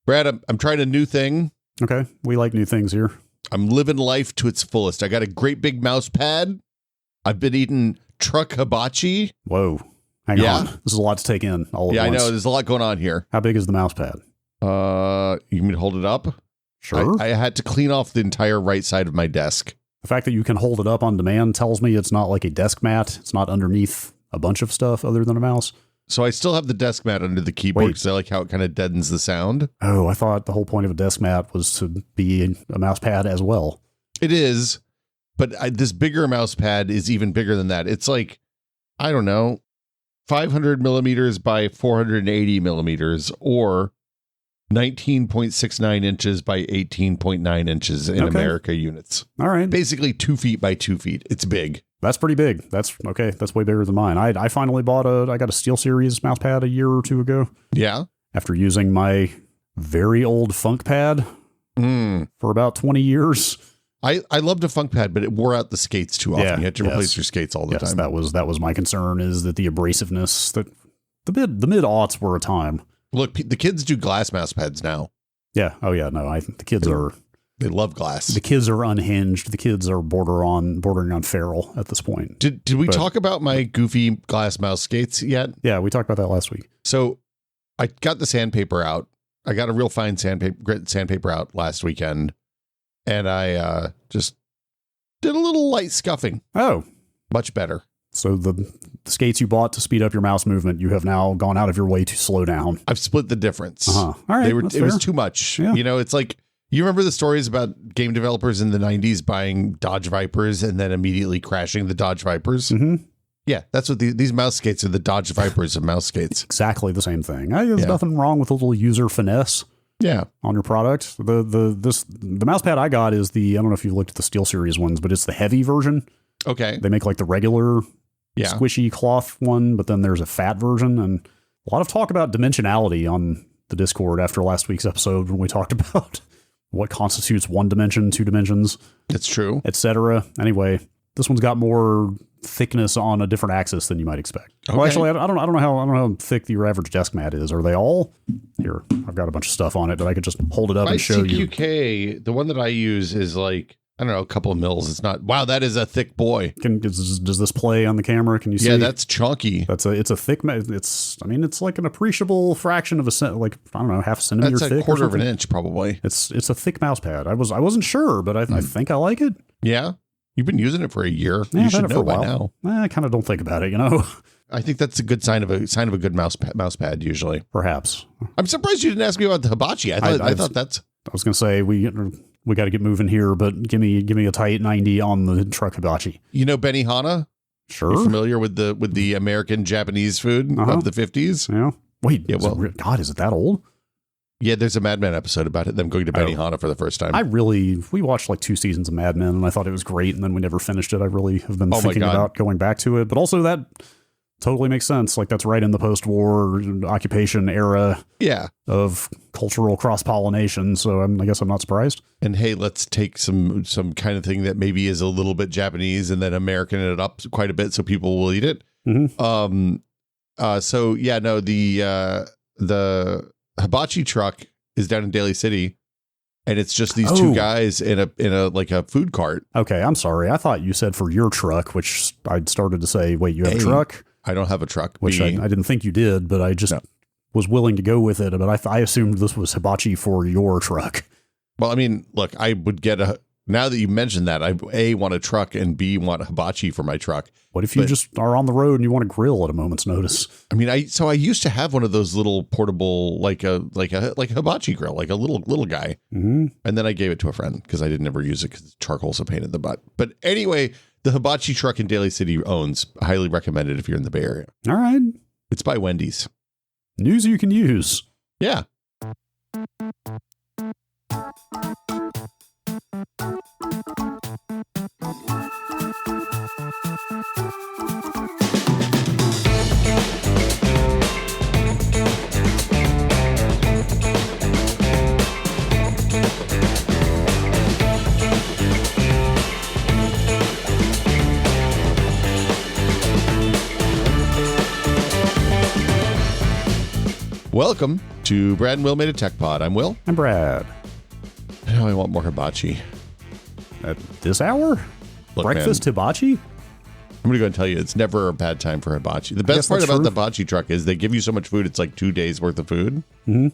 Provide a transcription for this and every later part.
Brad, I'm trying a new thing. Okay. We like new things here. I'm living life to its fullest. I got a great big mouse pad. I've been eating truck hibachi. Whoa. Hang on. This is a lot to take in all at once. I know. There's a lot going on here. How big is the mouse pad? You mean hold it up? Sure. I had to clean off the entire right side of my desk. The fact that you can hold it up on demand tells me it's not like a desk mat. It's not underneath a bunch of stuff other than a mouse. So I still have the desk mat under the keyboard because I like how it kind of deadens the sound. Oh, I thought the whole point of a desk mat was to be a mouse pad as well. It is, but this bigger mouse pad is even bigger than that. It's like, I don't know, 500 millimeters by 480 millimeters or 19.69 inches by 18.9 inches in America units. All right. Basically 2 feet by 2 feet. It's big. That's pretty big. That's okay. That's way bigger than mine. I finally bought I got a SteelSeries mouse pad a year or two ago. Yeah. After using my very old Funk pad for about 20 years. I loved a Funk pad, but it wore out the skates too often. Yeah, You had to replace your skates all the time. That was my concern, is that the abrasiveness, that the mid-aughts were a time. Look, the kids do glass mouse pads now. Yeah. Oh yeah. No, I think the kids They love glass. The kids are unhinged. The kids are bordering on feral at this point. Did we talk about my goofy glass mouse skates yet? Yeah, we talked about that last week. So I got the sandpaper out. I got a real fine sandpaper out last weekend, and I just did a little light scuffing. Oh, much better. So the skates you bought to speed up your mouse movement, you have now gone out of your way to slow down. I've split the difference. All right, it was too much. Yeah. You know, it's like, you remember the stories about game developers in the 90s buying Dodge Vipers and then immediately crashing the Dodge Vipers? Mm-hmm. Yeah, that's what these mouse skates are, the Dodge Vipers of mouse skates. Exactly the same thing. There's nothing wrong with a little user finesse. Yeah, on your product. The mouse pad I got is I don't know if you looked at the SteelSeries ones, but it's the heavy version. Okay. They make like the regular squishy cloth one, but then there's a fat version, and a lot of talk about dimensionality on the Discord after last week's episode when we talked about what constitutes 1 dimension, 2 dimensions. It's true. Etc. Anyway, this one's got more thickness on a different axis than you might expect. Okay. Well, actually, I don't know how thick your average desk mat is. Are they all? Here, I've got a bunch of stuff on it that I could just hold it up and show you. CQK, the one that I use is like, I don't know, a couple of mils. It's not. Wow, that is a thick boy. Does this play on the camera? Can you see? Yeah, that's chunky. It's a thick. It's like an appreciable fraction of half a centimeter. That's a quarter of an inch, probably. It's a thick mouse pad. I wasn't sure, but I think I like it. Yeah, you've been using it for a year. You should know by now. I kind of don't think about it, you know. I think that's a good sign of a good mouse pad. Usually, perhaps. I'm surprised you didn't ask me about the hibachi. I thought that's. I was going to say we got to get moving here, but give me a tight 90 on the truck hibachi. You know Benihana? Sure. You're familiar with the American Japanese food of the 50s? Yeah. Wait. Yeah. God, is it that old? Yeah. There's a Mad Men episode about it. Them going to Benihana for the first time. We watched like 2 seasons of Mad Men, and I thought it was great, and then we never finished it. I really have been thinking about going back to it, but also that totally makes sense. Like, that's right in the post-war occupation era of cultural cross-pollination. So I guess I'm not surprised. And hey, let's take some kind of thing that maybe is a little bit Japanese and then American it up quite a bit so people will eat it. Mm-hmm. So yeah, no, the hibachi truck is down in Daly City, and it's just these 2 guys in a like a food cart. Okay, I'm sorry. I thought you said for your truck, which I'd started to say, wait, you have a truck? I don't have a truck. Which I didn't think you did, but I just was willing to go with it. But I assumed this was hibachi for your truck. Well, I mean, look, I would get now that you mentioned that, I A, want a truck, and B, want hibachi for my truck. What if you just are on the road and you want to grill at a moment's notice? I mean, I used to have one of those little portable, like a hibachi grill, like a little guy. Mm-hmm. And then I gave it to a friend because I didn't ever use it because charcoal's a pain in the butt. But anyway, the hibachi truck in Daly City owns. Highly recommended if you're in the Bay Area. All right. It's by Wendy's. News you can use. Yeah. Welcome to Brad and Will Made a Tech Pod. I'm Will. I'm Brad. Now I want more hibachi. At this hour? Look, breakfast man, hibachi? I'm going to go and tell you, it's never a bad time for hibachi. The best part about the hibachi truck is they give you so much food, it's like 2 days worth of food. Mm-hmm.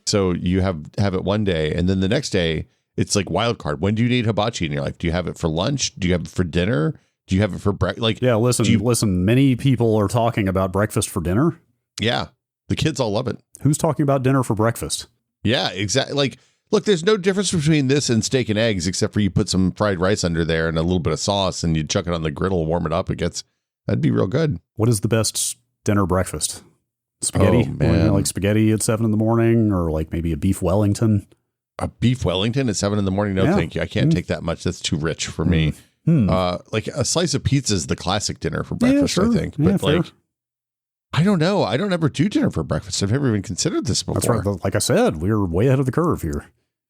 So you have it one day, and then the next day, it's like wild card. When do you need hibachi in your life? Do you have it for lunch? Do you have it for dinner? Do you have it for breakfast? Like, yeah, listen, many people are talking about breakfast for dinner. Yeah. The kids all love it. Who's talking about dinner for breakfast? Yeah, exactly. Like, look, there's no difference between this and steak and eggs, except for you put some fried rice under there and a little bit of sauce, and you chuck it on the griddle, warm it up. That'd be real good. What is the best dinner breakfast? Spaghetti? Oh, man. Like spaghetti at 7 a.m, or like maybe a beef Wellington? A beef Wellington at 7 a.m? No, thank you. I can't take that much. That's too rich for me. Like a slice of pizza is the classic dinner for breakfast, I think. But fair. I don't know. I don't ever do dinner for breakfast. I've never even considered this before. That's right. Like I said, we're way ahead of the curve here.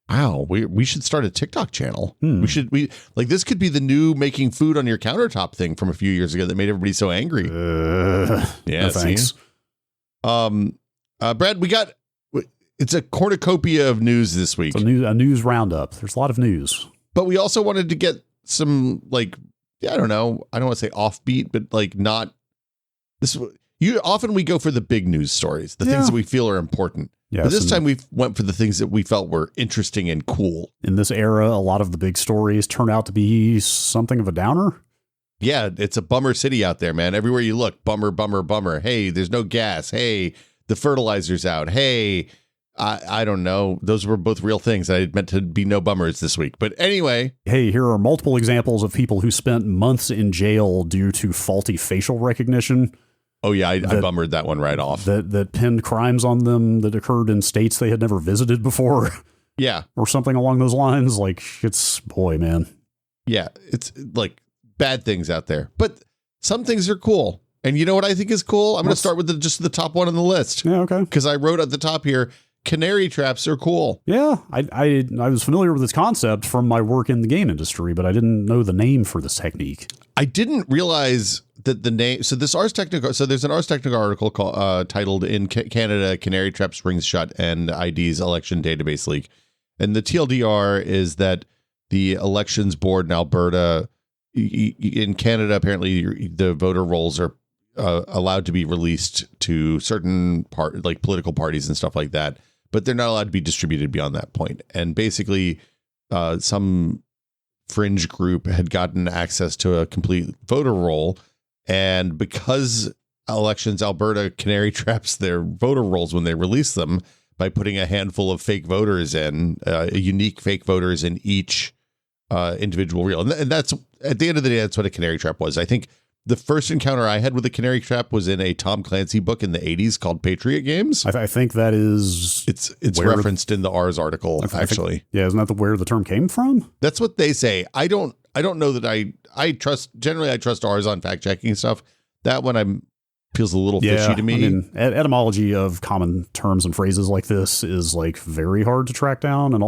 Wow. We should start a TikTok channel. This could be the new making food on your countertop thing from a few years ago that made everybody so angry. No thanks. Brad, it's a cornucopia of news this week. It's a news roundup. There's a lot of news. But we also wanted to get some, I don't know. I don't want to say offbeat, but not this. Often we go for the big news stories, the things that we feel are important. Yes, but this time we went for the things that we felt were interesting and cool. In this era, a lot of the big stories turn out to be something of a downer. Yeah, it's a bummer city out there, man. Everywhere you look, bummer, bummer, bummer. Hey, there's no gas. Hey, the fertilizer's out. Hey, I don't know. Those were both real things. I meant to be no bummers this week. But anyway. Hey, here are multiple examples of people who spent months in jail due to faulty facial recognition. Oh, yeah, I bummered that one right off. That pinned crimes on them that occurred in states they had never visited before. Yeah. Or something along those lines. Boy, man. Yeah, it's bad things out there. But some things are cool. And you know what I think is cool? I'm going to start with just the top one on the list. Yeah, okay. Because I wrote at the top here, canary traps are cool. Yeah, I was familiar with this concept from my work in the game industry, but I didn't know the name for this technique. I didn't realize that the name. So there's an Ars Technica article titled "In Canada, Canary Traps Rings Shut and ID's Election Database Leak," and the TLDR is that the elections board in Alberta, in Canada, apparently the voter rolls are allowed to be released to certain political parties and stuff like that, but they're not allowed to be distributed beyond that point. And basically, some fringe group had gotten access to a complete voter roll, and because Elections Alberta canary traps their voter rolls when they release them by putting a handful of fake voters in, unique fake voters in each individual reel. And that's, at the end of the day, that's what a canary trap was. I think the first encounter I had with a canary trap was in a Tom Clancy book in the 80s called Patriot Games. I think that is... It's referenced in the Ars article, actually. Yeah, isn't that where the term came from? That's what they say. I don't know that I trust... Generally, I trust Ars on fact-checking stuff. That one feels a little fishy to me. I mean, etymology of common terms and phrases like this is very hard to track down. And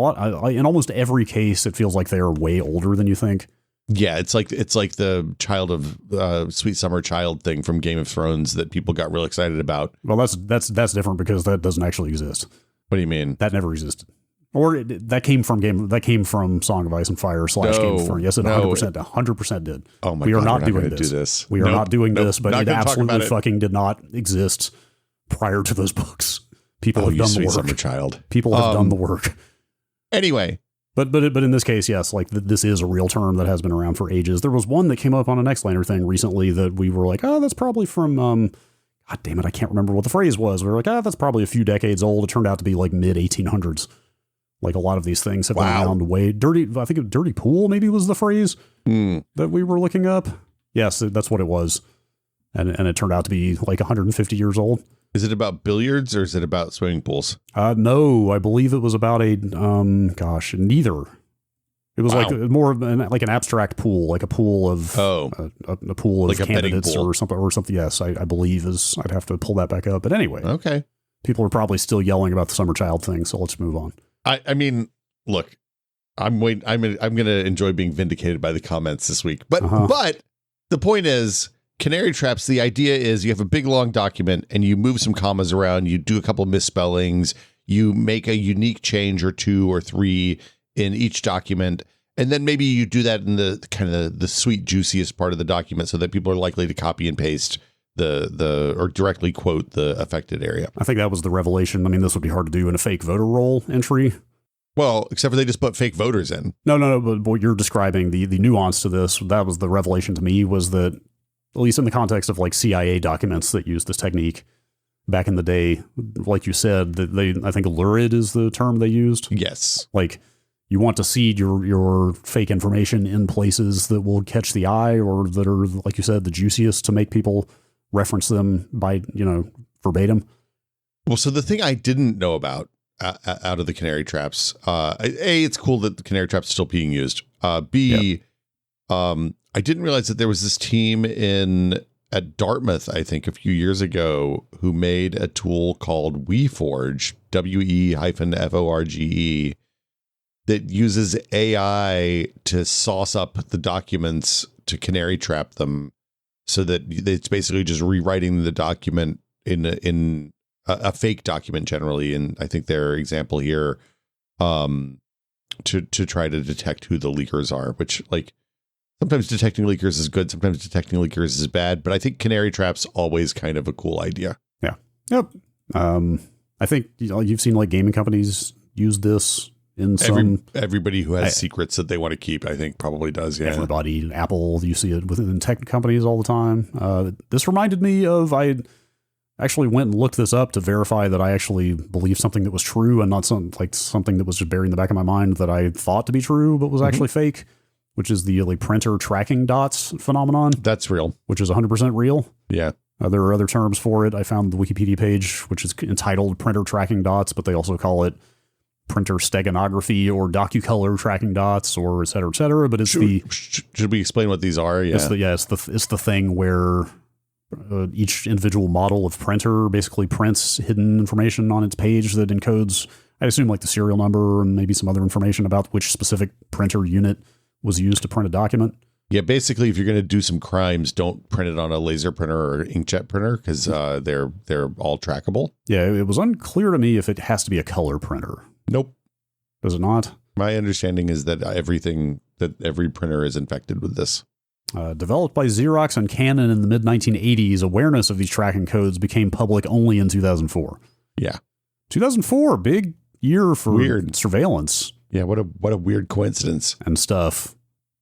in almost every case, it feels like they are way older than you think. Yeah, it's like the child of Sweet Summer Child thing from Game of Thrones that people got real excited about. Well, that's different because that doesn't actually exist. What do you mean? That never existed. Or that came from Song of Ice and Fire / Game of Thrones. Yes, it 100% did. Oh my God, we are not doing this. We are not doing this, but it absolutely fucking did not exist prior to those books. People have done the work. Summer Child. People have done the work. Anyway. But in this case, yes, this is a real term that has been around for ages. There was one that came up on an Xlander thing recently that we were like, oh, that's probably from, God damn it, I can't remember what the phrase was. We were like, that's probably a few decades old. It turned out to be mid 1800s. A lot of these things have been around way dirty. I think dirty pool maybe was the phrase that we were looking up. Yes, that's what it was. And it turned out to be 150 years old. Is it about billiards or is it about swimming pools? No, I believe it was about neither. It was more of an abstract pool, a pool of a pool of candidates or something. Yes, I believe I'd have to pull that back up. But anyway, okay. People are probably still yelling about the summer child thing, so let's move on. I mean, look, I'm going to enjoy being vindicated by the comments this week, but the point is. Canary traps, the idea is you have a big long document and you move some commas around, you do a couple misspellings, you make a unique change or 2 or 3 in each document. And then maybe you do that in the kind of the sweet, juiciest part of the document so that people are likely to copy and paste or directly quote the affected area. I think that was the revelation. I mean, this would be hard to do in a fake voter roll entry. Well, except for they just put fake voters in. No, but what you're describing, the nuance to this, that was the revelation to me, was that, at least in the context of like CIA documents that use this technique back in the day, like you said, that I think lurid is the term they used. Yes. Like, you want to seed your fake information in places that will catch the eye or that are, like you said, the juiciest to make people reference them by, verbatim. Well, so the thing I didn't know about out of the canary traps, A, it's cool that the canary traps are still being used. B, I didn't realize that there was this team at Dartmouth, I think, a few years ago, who made a tool called WeForge, WE-FORGE, that uses AI to sauce up the documents to canary trap them, so that it's basically just rewriting the document in a fake document generally. And I think their example here, to try to detect who the leakers are, which, like, sometimes detecting leakers is good, sometimes detecting leakers is bad, but I think canary traps always kind of a cool idea. Yeah. Yep. I think you've seen like gaming companies use this in everybody who has secrets that they want to keep, I think probably does. Yeah. Everybody, Apple, you see it within tech companies all the time. This reminded me of, I actually went and looked this up to verify that I actually believed something that was true and not something that was just buried in the back of my mind that I thought to be true, but was actually fake, which is the like printer tracking dots phenomenon. That's real. Which is 100% real. Yeah. There are other terms for it. I found the Wikipedia page, which is entitled printer tracking dots, but they also call it printer steganography or docucolor tracking dots, or et cetera, et cetera. But should we explain what these are? Yeah. It's the thing where each individual model of printer basically prints hidden information on its page that encodes, I assume, like the serial number and maybe some other information about which specific printer unit was used to print a document. Yeah, basically, if you're going to do some crimes, don't print it on a laser printer or inkjet printer, because they're all trackable. Yeah, it was unclear to me if it has to be a color printer. Nope. Does it not? My understanding is that every printer is infected with this. Developed by Xerox and Canon in the mid-1980s, awareness of these tracking codes became public only in 2004. Yeah. 2004, big year for surveillance. Yeah, what a weird coincidence. And stuff.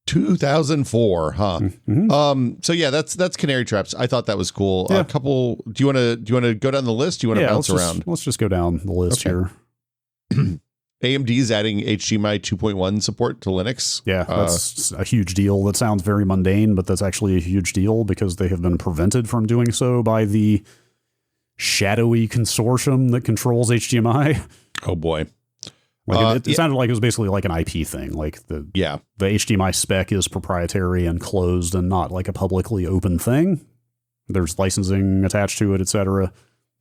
2004, huh? Mm-hmm. So yeah, that's canary traps. I thought that was cool. Yeah. A couple. Do you want to go down the list? Do you want to bounce around? Let's just go down the list here. AMD is adding HDMI 2.1 support to Linux. Yeah, that's a huge deal. That sounds very mundane, but that's actually a huge deal because they have been prevented from doing so by the shadowy consortium that controls HDMI. Oh boy. Like it sounded like it was basically like an IP thing. Like the HDMI spec is proprietary and closed and not like a publicly open thing. There's licensing attached to it, etc.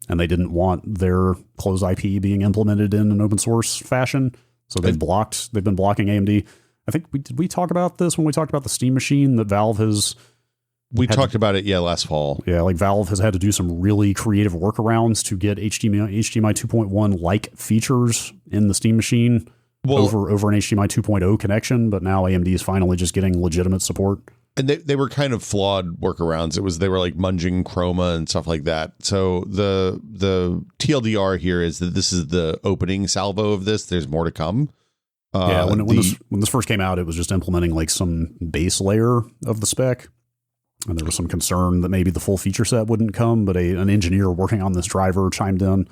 And they didn't want their closed IP being implemented in an open source fashion. So they've been blocking AMD. I think did we talk about this when we talked about the Steam Machine that Valve has? We talked about it, last fall. Yeah, like Valve has had to do some really creative workarounds to get HDMI 2.1 like features in the Steam Machine over an HDMI 2.0 connection. But now AMD is finally just getting legitimate support. And they were kind of flawed workarounds. They were like munging chroma and stuff like that. So the TLDR here is that this is the opening salvo of this. There's more to come. When this first came out, it was just implementing like some base layer of the spec. And there was some concern that maybe the full feature set wouldn't come, but an engineer working on this driver chimed in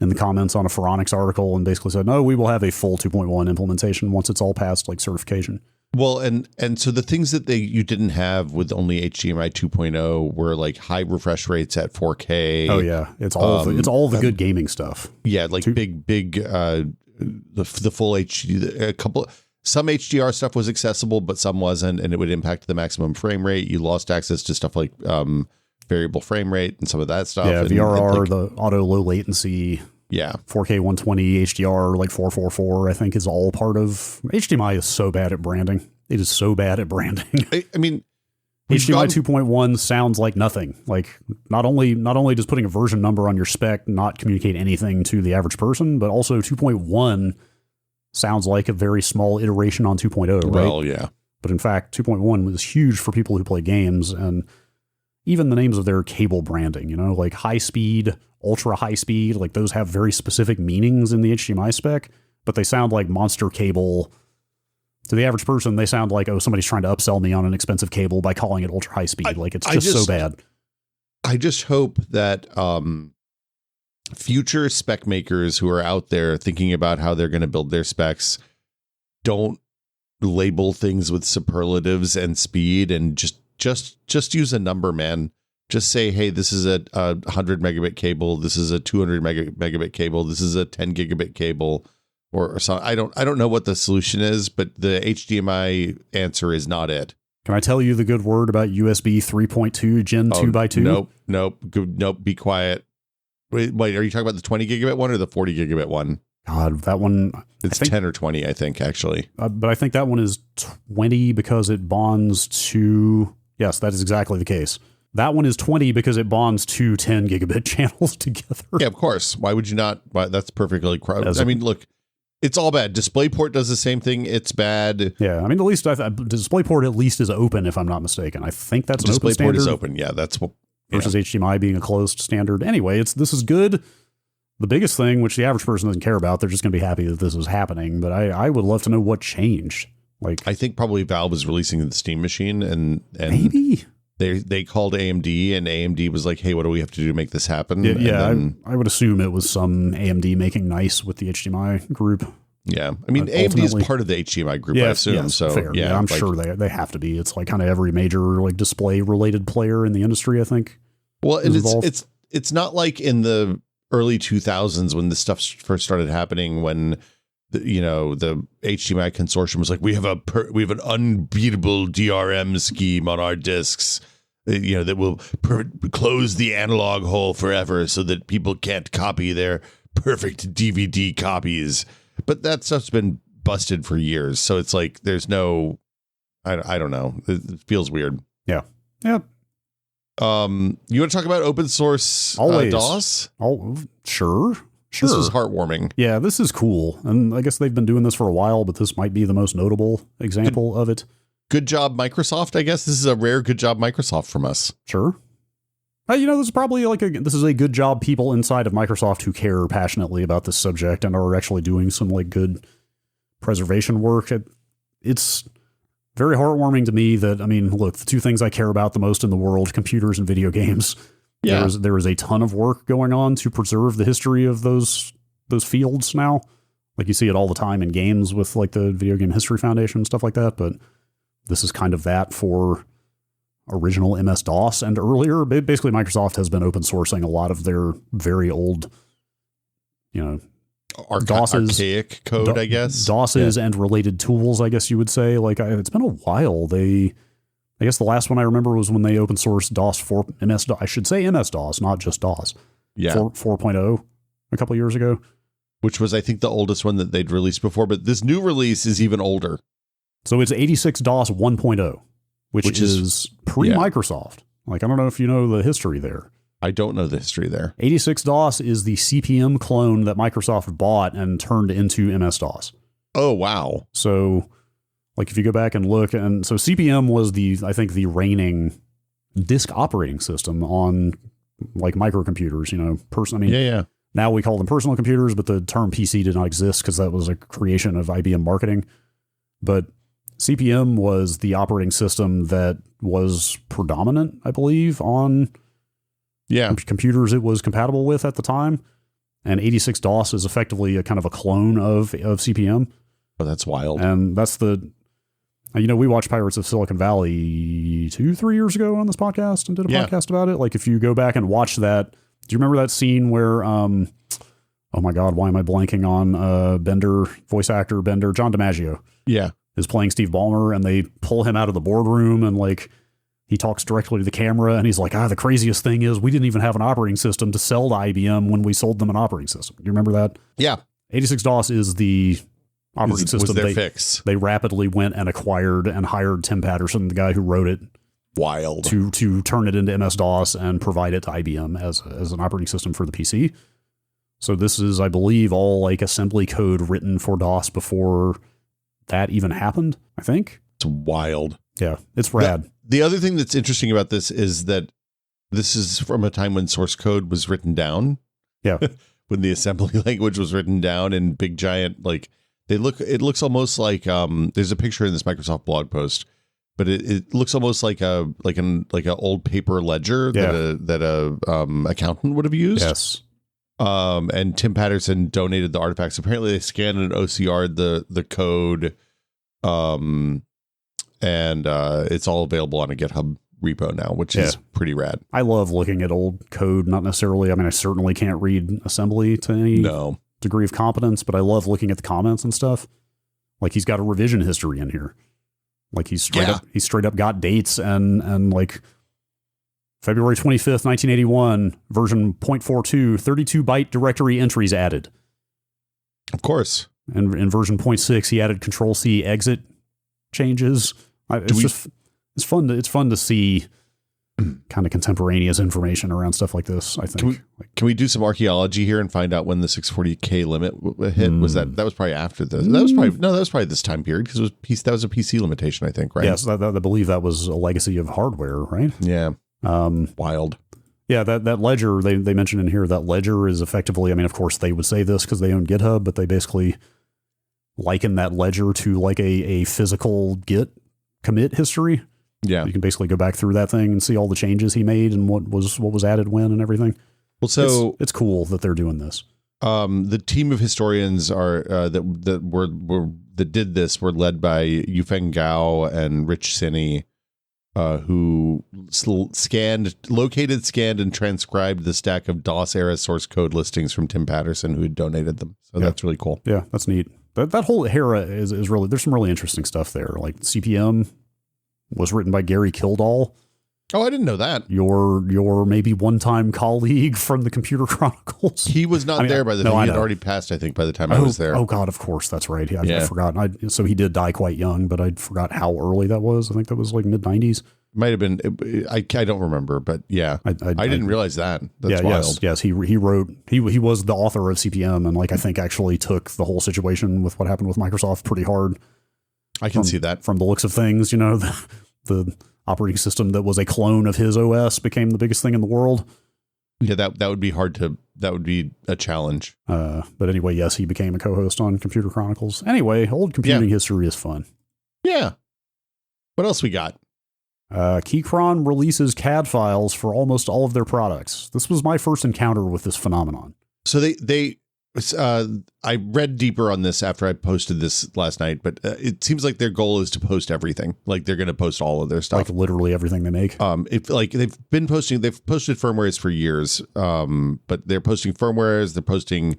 the comments on a Phoronix article and basically said, no, we will have a full 2.1 implementation once it's all passed like certification. Well, and so the things that you didn't have with only HDMI 2.0 were like high refresh rates at 4K. Oh yeah, it's all the good gaming stuff. Yeah, like big the full HD. Some HDR stuff was accessible, but some wasn't, and it would impact the maximum frame rate. You lost access to stuff like variable frame rate and some of that stuff. Yeah, VRR, the auto low latency. Yeah. 4K 120 HDR, like 444, I think is all part of... HDMI is so bad at branding. It is so bad at branding. I mean, HDMI 2.1 sounds like nothing. Like not only does putting a version number on your spec not communicate anything to the average person, but also 2.1 sounds like a very small iteration on 2.0, right? Well, yeah. But in fact, 2.1 was huge for people who play games, and even the names of their cable branding, like high speed, ultra high speed, like those have very specific meanings in the HDMI spec, but they sound like monster cable. To the average person, they sound like, oh, somebody's trying to upsell me on an expensive cable by calling it ultra high speed. It's just so bad. I just hope that future spec makers who are out there thinking about how they're going to build their specs don't label things with superlatives and speed, and just use a number, man. Just say, hey, this is a 100 megabit cable. This is a 200 megabit cable. This is a 10 gigabit cable. Or something. I don't know what the solution is, but the HDMI answer is not it. Can I tell you the good word about USB 3.2 Gen 2x2? Nope. Be quiet. Wait, are you talking about the 20 gigabit one or the 40 gigabit one? God, that one. It's 10 or 20, I think, actually. But I think that one is 20 because it bonds to. Yes, that is exactly the case. That one is 20 because it bonds two 10 gigabit channels together. Yeah, of course. Why would you not? That's perfectly crowded. I mean, look. It's all bad. DisplayPort does the same thing. It's bad. Yeah, I mean, at least DisplayPort at least is open, if I'm not mistaken. I think that's an open standard. DisplayPort is open. Yeah, that's what. Versus HDMI being a closed standard. Anyway, this is good. The biggest thing, which the average person doesn't care about, they're just going to be happy that this is happening. But I would love to know what changed. I think probably Valve is releasing the Steam machine, and maybe they called AMD, and AMD was like, "Hey, what do we have to do to make this happen?" Yeah, I would assume it was some AMD making nice with the HDMI group. Yeah, I mean, AMD is part of the HDMI group, I assume. Yes, so fair. Yeah, I'm sure they have to be. It's like kind of every major display related player in the industry, I think. Well, and it's not like in the early 2000s when this stuff first started happening, when the HDMI consortium was like, we have an unbeatable DRM scheme on our discs, that will close the analog hole forever so that people can't copy their perfect DVD copies. But that stuff's been busted for years. So it's like, there's no, I don't know. It feels weird. Yeah. Yeah. You want to talk about open source DOS? Oh, sure. This is heartwarming. Yeah, this is cool. And I guess they've been doing this for a while, but this might be the most notable example of it. Good job, Microsoft. I guess this is a rare good job, Microsoft, from us. Sure. This is probably this is a good job people inside of Microsoft who care passionately about this subject and are actually doing some good preservation work. It's very heartwarming to me that, look, the two things I care about the most in the world, computers and video games. Yeah. There is a ton of work going on to preserve the history of those fields now. Like you see it all the time in games with the Video Game History Foundation and stuff like that. But this is kind of that for original MS-DOS and earlier. Basically, Microsoft has been open sourcing a lot of their very old, archaic code, I guess. DOSes and related tools, I guess you would say. It's been a while. I guess the last one I remember was when they open sourced DOS 4 MS-DOS. I should say MS-DOS, not just DOS. Yeah. 4.0 a couple of years ago. Which was, I think, the oldest one that they'd released before. But this new release is even older. So it's 86-DOS 1.0, which is pre-Microsoft. I don't know if you know the history there. I don't know the history there. 86-DOS is the CP/M clone that Microsoft bought and turned into MS-DOS. Oh, wow. So if you go back and look, and so CP/M was I think the reigning disk operating system on microcomputers, Yeah. Now we call them personal computers, but the term PC did not exist because that was a creation of IBM marketing. But CP/M was the operating system that was predominant, I believe, on computers it was compatible with at the time. And 86-DOS is effectively a kind of a clone of CP/M. Oh, that's wild. And that's we watched Pirates of Silicon Valley 2-3 years ago on this podcast and did a podcast about it. If you go back and watch that, do you remember that scene where, oh my God, why am I blanking on Bender, voice actor Bender, John DiMaggio? Yeah. Is playing Steve Ballmer, and they pull him out of the boardroom, and he talks directly to the camera, and he's like, the craziest thing is we didn't even have an operating system to sell to IBM when we sold them an operating system. Do you remember that? Yeah. 86-DOS is the operating system was their fix. They rapidly went and acquired and hired Tim Patterson, the guy who wrote it, Wild. To turn it into MS-DOS and provide it to IBM as an operating system for the PC. So this is, I believe, all like assembly code written for DOS before that even happened, I think. It's wild. Yeah, it's rad. The other thing that's interesting about this is that this is from a time when source code was written down. Yeah. When the assembly language was written down in big giant, like it looks almost like there's a picture in this Microsoft blog post, but it looks almost like an old paper ledger that a accountant would have used. Yes. And Tim Patterson donated the artifacts. Apparently they scanned and OCR'd the code. And it's all available on a GitHub repo now, which is pretty rad. I love looking at old code, not necessarily, I mean, I certainly can't read assembly to any degree of competence, but I love looking at the comments and stuff. Like he's got a revision history in here. Like he's straight up got dates and like February 25th, 1981, version 0.42, 32-byte directory entries added. Of course. And in version 0.6, he added Control-C exit changes. It's fun to see kind of contemporaneous information around stuff like this, I think. Can we do some archaeology here and find out when the 640K limit hit? Was that was probably after this? That was probably this time period because that was a PC limitation, I think, right? Yes, I believe that was a legacy of hardware, right? Yeah. Wild. Yeah, that ledger, they mentioned in here, that ledger is effectively, I mean, of course, they would say this because they own GitHub, but they basically liken that ledger to like a physical Git commit history. Yeah. You can basically go back through that thing and see all the changes he made and what was added when and everything. Well, so it's cool that they're doing this. The team of historians that did this were led by Yufeng Gao and Rich Sinney, who located, scanned, and transcribed the stack of DOS-era source code listings from Tim Patterson, who had donated them. So that's really cool. Yeah, that's neat. That whole era is really, there's some really interesting stuff there. Like CPM was written by Gary Kildall. Oh, I didn't know that. Your maybe one-time colleague from the Computer Chronicles. He was not there by the time. He had already passed, I think, by the time I was there. Oh, God, of course. That's right. I forgot. So he did die quite young, but I forgot how early that was. I think that was like mid-90s. Might have been. I don't remember, but yeah. I didn't realize that. That's wild. Yes. He wrote, he was the author of CPM and like I think actually took the whole situation with what happened with Microsoft pretty hard. I can see that. From the looks of things, you know, the operating system that was a clone of his OS became the biggest thing in the world. Yeah, that would be that would be a challenge. But anyway, yes, he became a co-host on Computer Chronicles. Anyway, old computing history is fun. Yeah. What else we got? Keychron releases CAD files for almost all of their products. This was my first encounter with this phenomenon. So I read deeper on this after I posted this last night, but it seems like their goal is to post everything. Like they're going to post all of their stuff, like literally everything they make. They've posted firmwares for years, but they're posting firmwares. They're posting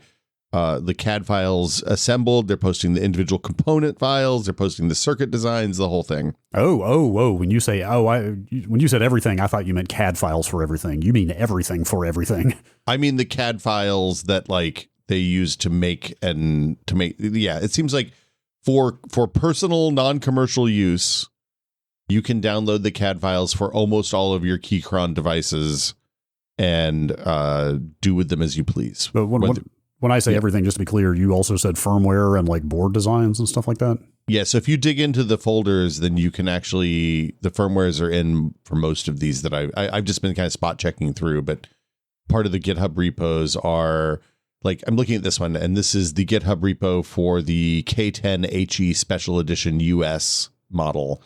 the CAD files assembled. They're posting the individual component files. They're posting the circuit designs, the whole thing. Oh! When you say when you said everything, I thought you meant CAD files for everything. You mean everything for everything? I mean the CAD files that like they use to make. Yeah, it seems like for personal non-commercial use, you can download the CAD files for almost all of your Keychron devices and do with them as you please. But when I say everything, just to be clear, you also said firmware and like board designs and stuff like that? Yeah, so if you dig into the folders, then you can actually, the firmwares are in for most of these that I've just been kind of spot checking through, but part of the GitHub repos are, like, I'm looking at this one, and this is the GitHub repo for the K10HE Special Edition US model.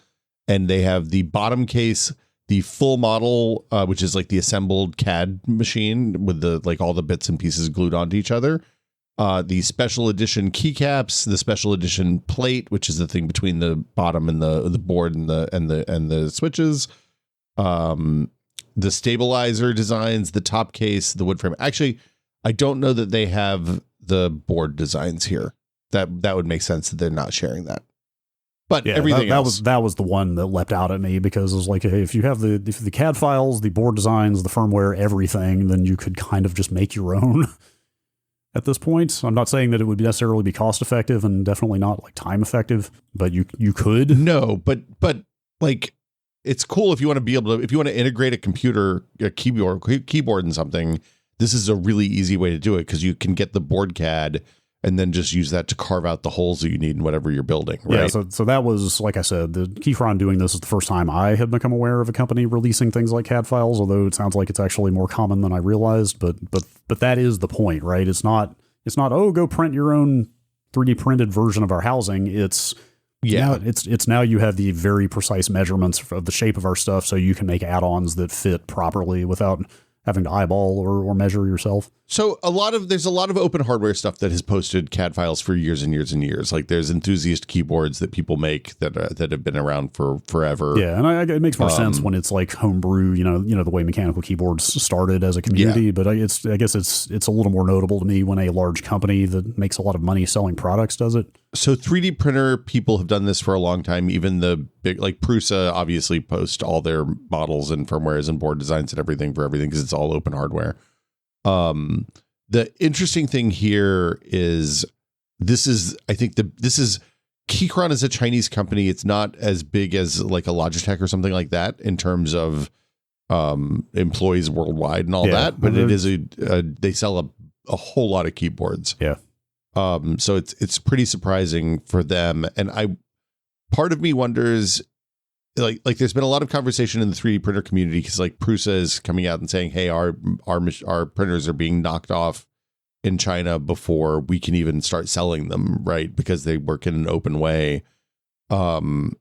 And they have the bottom case, the full model, which is like the assembled CAD machine with the like all the bits and pieces glued onto each other. The special edition keycaps, the special edition plate, which is the thing between the bottom and the board and the switches. The stabilizer designs, the top case, the wood frame. Actually, I don't know that they have the board designs here. That would make sense that they're not sharing that. But yeah, everything else. That was the one that leapt out at me because it was like, hey, if you have the CAD files, the board designs, the firmware, everything, then you could kind of just make your own at this point. I'm not saying that it would necessarily be cost effective and definitely not like time effective, but you could. No, but like it's cool if you want to be able to, if you want to integrate a keyboard and something, this is a really easy way to do it because you can get the board CAD and then just use that to carve out the holes that you need in whatever you're building. Right? Yeah, so that was, like I said, the Keychron doing this is the first time I had become aware of a company releasing things like CAD files, although it sounds like it's actually more common than I realized. But that is the point, right? It's not, oh, go print your own 3D printed version of our housing. It's now you have the very precise measurements of the shape of our stuff, so you can make add-ons that fit properly without having to eyeball or measure yourself. So there's a lot of open hardware stuff that has posted CAD files for years and years and years. Like there's enthusiast keyboards that people make that have been around for forever. Yeah, and it makes more sense when it's like homebrew. You know the way mechanical keyboards started as a community. Yeah. But I guess it's a little more notable to me when a large company that makes a lot of money selling products does it. So 3D printer people have done this for a long time. Even the big, like Prusa obviously post all their models and firmwares and board designs and everything for everything because it's all open hardware. The interesting thing here is Keychron is a Chinese company. It's not as big as like a Logitech or something like that in terms of employees worldwide and all that, but it is they sell a whole lot of keyboards. Yeah. So it's pretty surprising for them. And part of me wonders, like there's been a lot of conversation in the 3D printer community because like Prusa is coming out and saying, hey, our printers are being knocked off in China before we can even start selling them, right? Because they work in an open way. And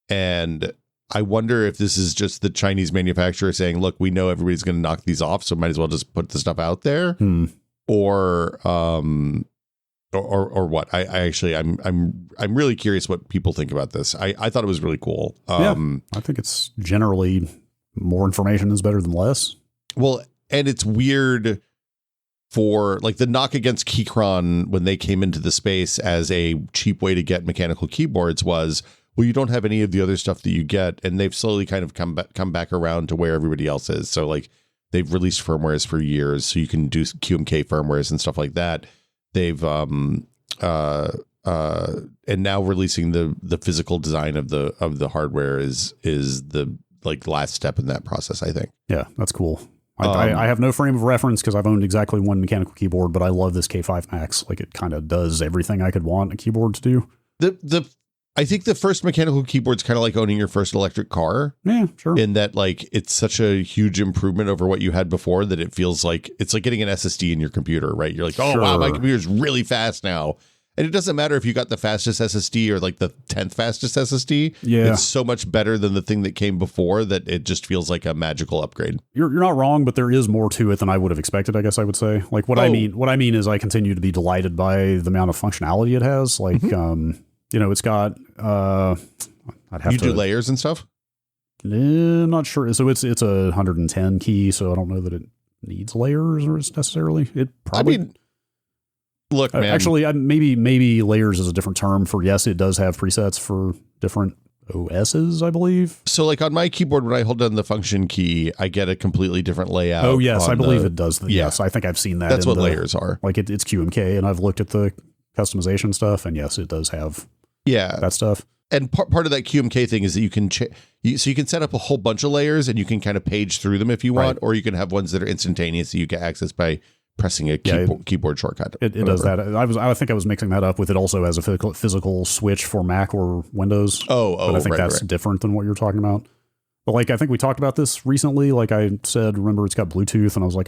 I wonder if this is just the Chinese manufacturer saying, look, we know everybody's going to knock these off, so might as well just put the stuff out there. Or what? I'm really curious what people think about this. I thought it was really cool. I think it's generally more information is better than less. Well, and it's weird for like the knock against Keychron when they came into the space as a cheap way to get mechanical keyboards was, well, you don't have any of the other stuff that you get, and they've slowly kind of come back around to where everybody else is. So like they've released firmwares for years, so you can do QMK firmwares and stuff like that. They've and now releasing the physical design of the hardware is the like last step in that process, I think. Yeah, that's cool. I have no frame of reference because I've owned exactly one mechanical keyboard, but I love this K5 Max. Like it kind of does everything I could want a keyboard to do. I think the first mechanical keyboard's kind of like owning your first electric car. Yeah, sure. In that, like, it's such a huge improvement over what you had before that it feels like it's like getting an SSD in your computer, right? You're like, oh, wow, my computer's really fast now. And it doesn't matter if you got the fastest SSD or like the 10th fastest SSD. Yeah. It's so much better than the thing that came before that it just feels like a magical upgrade. You're not wrong, but there is more to it than I would have expected, I guess I would say. Like what I mean is I continue to be delighted by the amount of functionality it has. Like, it's got, you do layers and stuff? I'm not sure. So it's a 110 key, so I don't know that it needs layers or necessarily. It probably... Look, man. Actually, maybe layers is a different term for, yes, it does have presets for different OSs, I believe. So like on my keyboard, when I hold down the function key, I get a completely different layout. Oh, yes, I believe it does. Yes, I think I've seen that. That's what layers are. Like it's QMK, and I've looked at the customization stuff, and yes, it does have that stuff. And part of that QMK thing is that you can so you can set up a whole bunch of layers, and you can kind of page through them if you want, or you can have ones that are instantaneous that you get access by pressing a keyboard shortcut. It does that. I think I was mixing that up with it also as a physical switch for Mac or Windows. But I think that's different than what you're talking about. But like, I think we talked about this recently. Like I said, remember it's got Bluetooth, and I was like,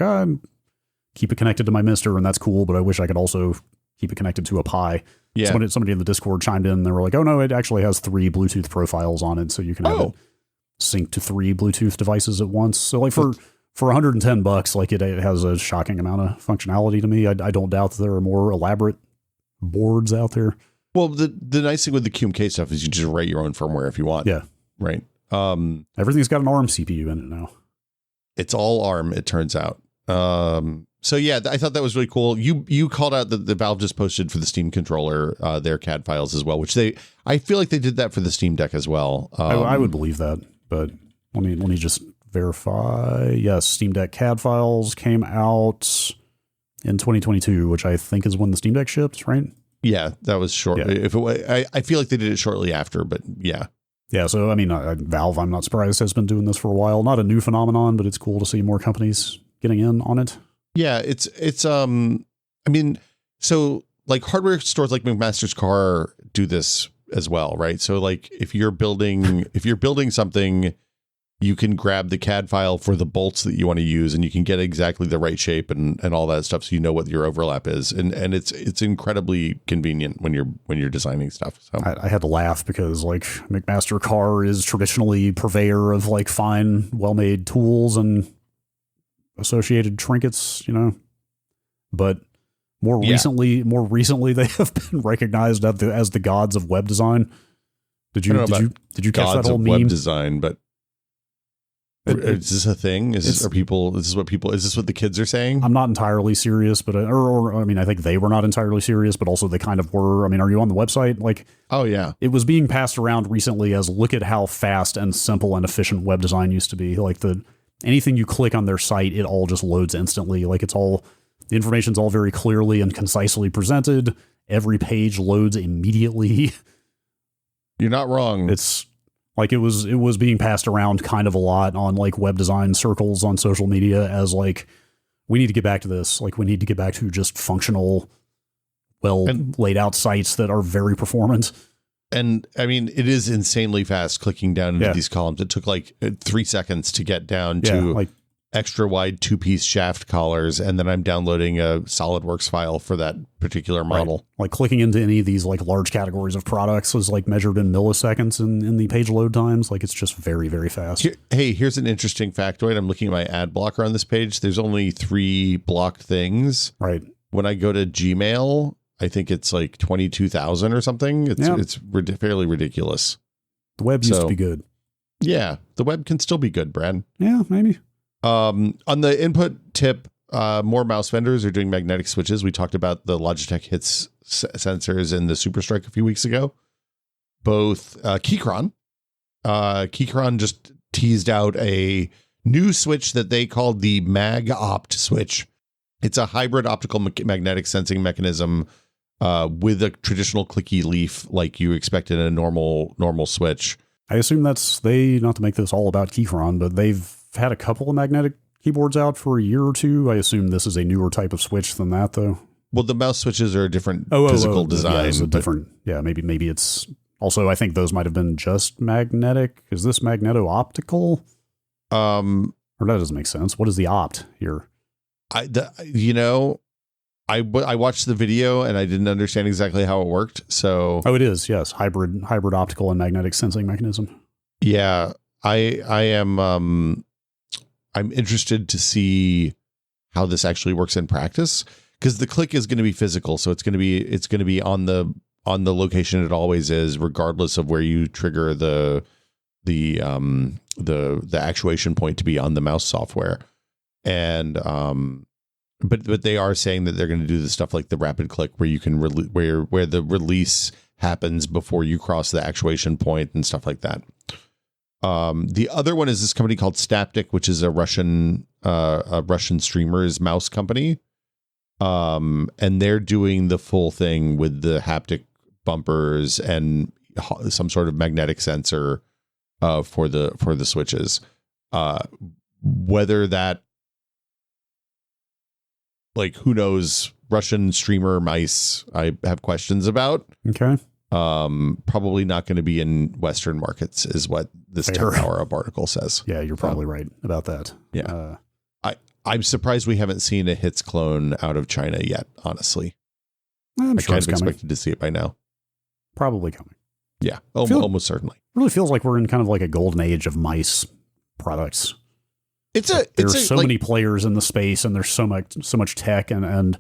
keep it connected to my Mister, and that's cool. But I wish I could also keep it connected to a Pi. Yeah. Somebody in the Discord chimed in, and they were like, oh no, it actually has 3 Bluetooth profiles on it, so you can have it sync to 3 Bluetooth devices at once. So like for $110, like it has a shocking amount of functionality to me. I don't doubt that there are more elaborate boards out there. Well, the nice thing with the QMK stuff is you just write your own firmware if you want. Yeah. Right. Everything's got an ARM CPU in it now. It's all ARM, it turns out. So yeah, I thought that was really cool. You called out that the Valve just posted for the Steam controller their CAD files as well, which I feel like they did that for the Steam Deck as well. I would believe that, but let me just verify. Yes, Steam Deck CAD files came out in 2022, which I think is when the Steam Deck shipped, right? Yeah, that was short. Yeah. I feel like they did it shortly after, but yeah. Yeah, so I mean, Valve, I'm not surprised, has been doing this for a while. Not a new phenomenon, but it's cool to see more companies getting in on it. Yeah, it's I mean, so like hardware stores like McMaster's Car do this as well, right? So like if you're building something, you can grab the CAD file for the bolts that you want to use, and you can get exactly the right shape and all that stuff, so you know what your overlap is, and it's incredibly convenient when you're designing stuff. So I had to laugh because like McMaster Car is traditionally purveyor of like fine, well-made tools and associated trinkets, but more recently they have been recognized as the gods of web design. Did you catch that whole meme? Web design, but. Is this a thing? Is this what the kids are saying? I'm not entirely serious, but I mean, I think they were not entirely serious, but also they kind of were. I mean, are you on the website? Like, oh yeah, it was being passed around recently as look at how fast and simple and efficient web design used to be. Like anything you click on their site, it all just loads instantly. Like the information's all very clearly and concisely presented. Every page loads immediately. You're not wrong. It's like it was being passed around kind of a lot on like web design circles on social media as like, we need to get back to this. Like we need to get back to just functional, laid out sites that are very performant. And I mean, it is insanely fast clicking down into these columns. It took like 3 seconds to get down to like extra wide 2-piece shaft collars, and then I'm downloading a SolidWorks file for that particular model. Right. Like clicking into any of these like large categories of products is like measured in milliseconds in the page load times. Like it's just very, very fast. Here's an interesting factoid. I'm looking at my ad blocker on this page. There's only 3 blocked things. Right. When I go to Gmail, I think it's like 22,000 or something. It's fairly ridiculous. The web used to be good. Yeah, the web can still be good, Brad. Yeah, maybe. On the input tip, more mouse vendors are doing magnetic switches. We talked about the Logitech Hits sensors and the SuperStrike a few weeks ago. Both Keychron just teased out a new switch that they called the Mag-Opt switch. It's a hybrid optical magnetic sensing mechanism with a traditional clicky leaf like you expect in a normal switch. I assume not to make this all about Keychron, but they've had a couple of magnetic keyboards out for a year or two. I assume this is a newer type of switch than that, though. Well, the mouse switches are a different physical design. Yeah, it's a different. Yeah, maybe it's also. I think those might have been just magnetic. Is this magneto-optical? Or that doesn't make sense. What is the opt here? I watched the video and I didn't understand exactly how it worked. So it is, yes, hybrid optical and magnetic sensing mechanism. Yeah, I am. I'm interested to see how this actually works in practice, because the click is going to be physical, so it's going to be on the location it always is, regardless of where you trigger the actuation point to be on the mouse software. And but they are saying that they're going to do the stuff like the rapid click, where you can where the release happens before you cross the actuation point and stuff like that. The other one is this company called Staptic, which is a Russian streamer's mouse company. And they're doing the full thing with the haptic bumpers and some sort of magnetic sensor for the switches. Whether that, like, who knows, Russian streamer mice, I have questions about. Okay. Probably not going to be in Western markets, is what this 10 Hour Up article says. Yeah, you're probably right about that. Yeah. I'm surprised we haven't seen a Hits clone out of China yet, honestly. I'm sure I kind of expected to see it by now. Probably coming. Yeah, almost certainly. It really feels like we're in kind of like a golden age of mice products. There's so many players in the space, and there's so much tech and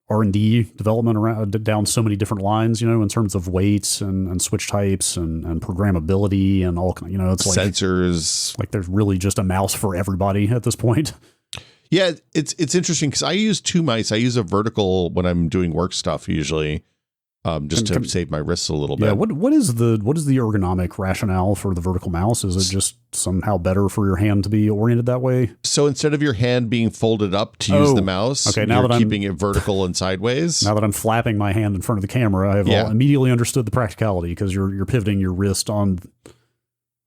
R&D development around down so many different lines, in terms of weights and switch types and programmability and all, it's like sensors. Like there's really just a mouse for everybody at this point. Yeah, it's interesting because I use 2 mice. I use a vertical when I'm doing work stuff usually, just to save my wrists a little bit. Yeah, what is the ergonomic rationale for the vertical mouse? Is it just somehow better for your hand to be oriented that way? So instead of your hand being folded up to use the mouse, now you're keeping it vertical and sideways. Now that I'm flapping my hand in front of the camera, I've immediately understood the practicality, because you're pivoting your wrist on